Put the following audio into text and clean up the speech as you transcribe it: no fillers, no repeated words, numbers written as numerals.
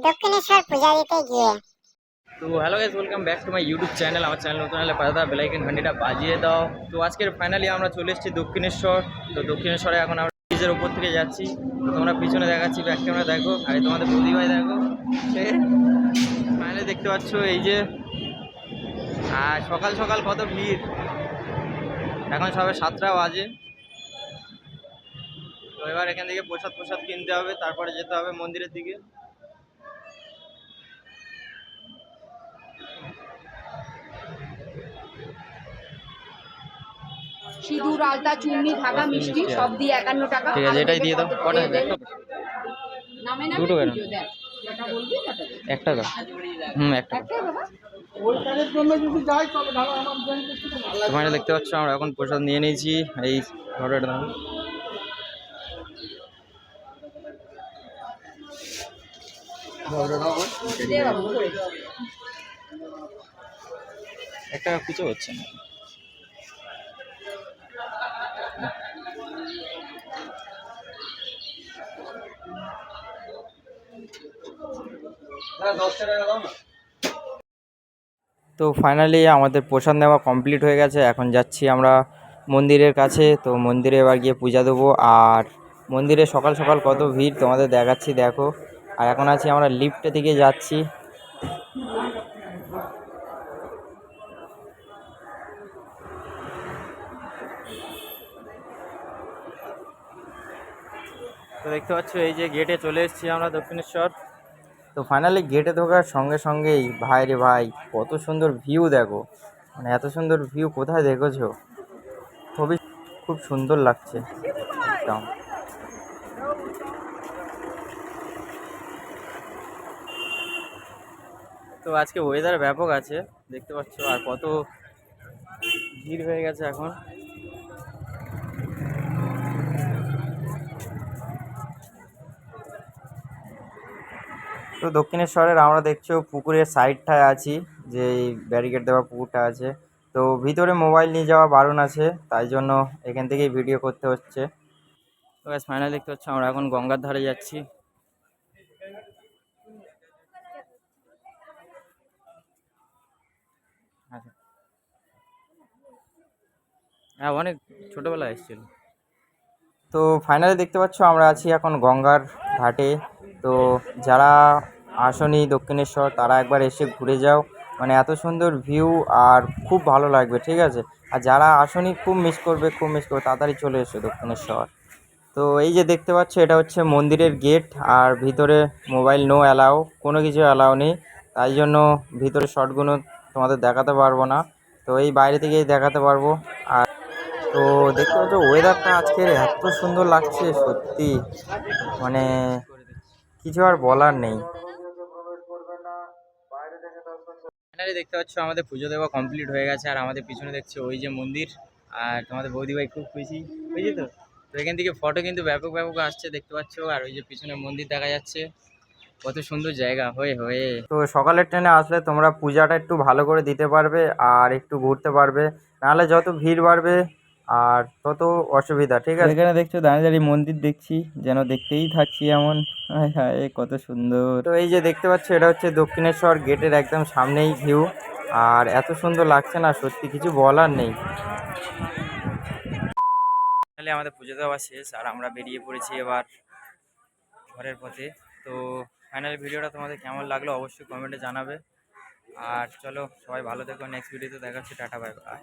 দক্ষিণেশ্বর পূজা দিতে গিয়ে। তো hello guys, welcome back to my YouTube channel. আমার চ্যানেল নতুন হলে পাতা বেল আইকন ঘন্টিটা বাজিয়ে দাও। তো আজকের ফাইনালি আমরা চলে এসেছি দক্ষিণেশ্বর। তো দক্ষিণেশ্বরে এখন আমরা ব্রিজের উপর থেকে যাচ্ছি। তো তোমরা পিছনে দেখাচ্ছি, ব্যাক ক্যামেরা দেখো, আর এই তোমাদের বৌদি ভাই দেখো। ফাইনালি দেখতে পাচ্ছ এই যে, আর সকাল সকাল কত ভিড়। এখন সবে 7টা বাজে। তো এবার এখান থেকে প্রসাদ প্রসাদ কিনতে হবে, তারপরে যেতে হবে মন্দিরের দিকে। সিঁদুর, আলতা, চুন্নি, ধাগা, মিষ্টি সব দিয়ে 51 টাকা। ঠিক আছে, এটাই দিয়ে দাও। কটা? নামে নামে দুটো কেন? পুজো দেয়। যেটা বলবি সেটা দে। একটা দাও। একটা দাও। একটাই বাবা। তোমার দেখতে পাচ্ছ আমরা এখন প্রসাদ নিয়ে নিয়েছি। এই ধরো, এটা দাও। দে বাবু করে। একটা কিছু হচ্ছে না। তো ফাইনালি আমাদের প্রসাদ নেওয়া কমপ্লিট হয়ে গেছে। এখন যাচ্ছি আমরা মন্দিরের কাছে। তো মন্দিরে এবার গিয়ে পূজা দেবো। আর মন্দিরে সকাল সকাল কত ভিড় তোমাদের দেখাচ্ছি, দেখো। আর এখন আছি আমরা লিফটের দিকে যাচ্ছি। তো দেখতে পাচ্ছ এই যে গেটে চলে এসেছি আমরা দক্ষিণেশ্বর। তো ফাইনালি গেটে ঢোকার সঙ্গে সঙ্গেই ভাই রে ভাই, কত সুন্দর ভিউ দেখো। মানে এত সুন্দর ভিউ কোথায় দেখেছো? খুবই খুব সুন্দর লাগছে একদম। তো আজকে ওয়েদার ব্যাপক আছে, দেখতে পাচ্ছ। আর কত ভিড় হয়ে গেছে এখন। তো দক্ষিণেশ্বরের আমরা দেখছো পুকুরের সাইডটায় আছি, যে ব্যারিকেড দেওয়া পুকুরটা আছে। তো ভিতরে মোবাইল নিয়ে যাওয়া বারণ আছে, তাই জন্য এখান থেকেই ভিডিও করতে হচ্ছে। তো ব্যাস ফাইনাল দেখতে হচ্ছে আমরা এখন গঙ্গার ধারে যাচ্ছি। আচ্ছা, হ্যাঁ, অনেক ছোটোবেলায় এসেছিল। তো ফাইনালি দেখতে পাচ্ছ আমরা আছি এখন গঙ্গার ঘাটে। তো যারা আসনি দক্ষিণেশ্বর, তারা একবার এসে ঘুরে যাও। মানে এত সুন্দর ভিউ, আর খুব ভালো লাগবে, ঠিক আছে। আর যারা আসনি খুব মিস করবে, খুব মিস করবে, তাড়াতাড়ি চলে এসো দক্ষিণেশ্বর। তো এই যে দেখতে পাচ্ছ, এটা হচ্ছে মন্দিরের গেট। আর ভিতরে মোবাইল নো অ্যালাউ, কোনো কিছু অ্যালাউ নেই। তাই জন্য ভিতরে শর্টগুলো তোমাদের দেখাতে পারবো না। তো এই বাইরে থেকেই দেখাতে পারবো। আর তো দেখতে পাচ্ছ ওয়েদারটা আজকের এত সুন্দর লাগছে সত্যি, মানে কিছু আর বলার নেই। ফাইনালি দেখতে পাচ্ছ আমাদের পুজো দেওয়া কমপ্লিট হয়ে গেছে। আর আমাদের পিছনে দেখছো ওই যে মন্দির। আর তোমাদের বৌদি ভাই খুব খুশি, বুঝলি তো। তো এখান থেকে ফটো কিন্তু ব্যাপক ব্যাপক আসছে, দেখতে পাচ্ছ। আর ওই যে পিছনে মন্দির দেখা যাচ্ছে, কত সুন্দর জায়গা হয়ে হয়ে। তো সকালের ট্রেনে আসলে তোমরা পূজাটা একটু ভালো করে দিতে পারবে, আর একটু ঘুরতে পারবে। নাহলে যত ভিড় বাড়বে আর তত অসুবিধা, ঠিক আছে। এখানে দেখছো দাঁড়িয়ে দাঁড়িয়ে মন্দির দেখছি, যেন দেখতেই থাকছি এমন। হায় হায়, কত সুন্দর। তো এই যে দেখতে পাচ্ছ, এটা হচ্ছে দক্ষিণেশ্বর গেটের একদম সামনেই ভিউ। আর এত সুন্দর লাগছে না, সত্যি কিছু বলার নেই। তাহলে আমাদের পুজো দেওয়া শেষ, আর আমরা বেরিয়ে পড়েছি এবার ঘরের পথে। তো ফাইনাল ভিডিওটা তোমাদের কেমন লাগলো অবশ্যই কমেন্টে জানাবে। আর চলো, সবাই ভালো থেকো, নেক্সট ভিডিওতে দেখা হচ্ছে, টাটা বাই বাই।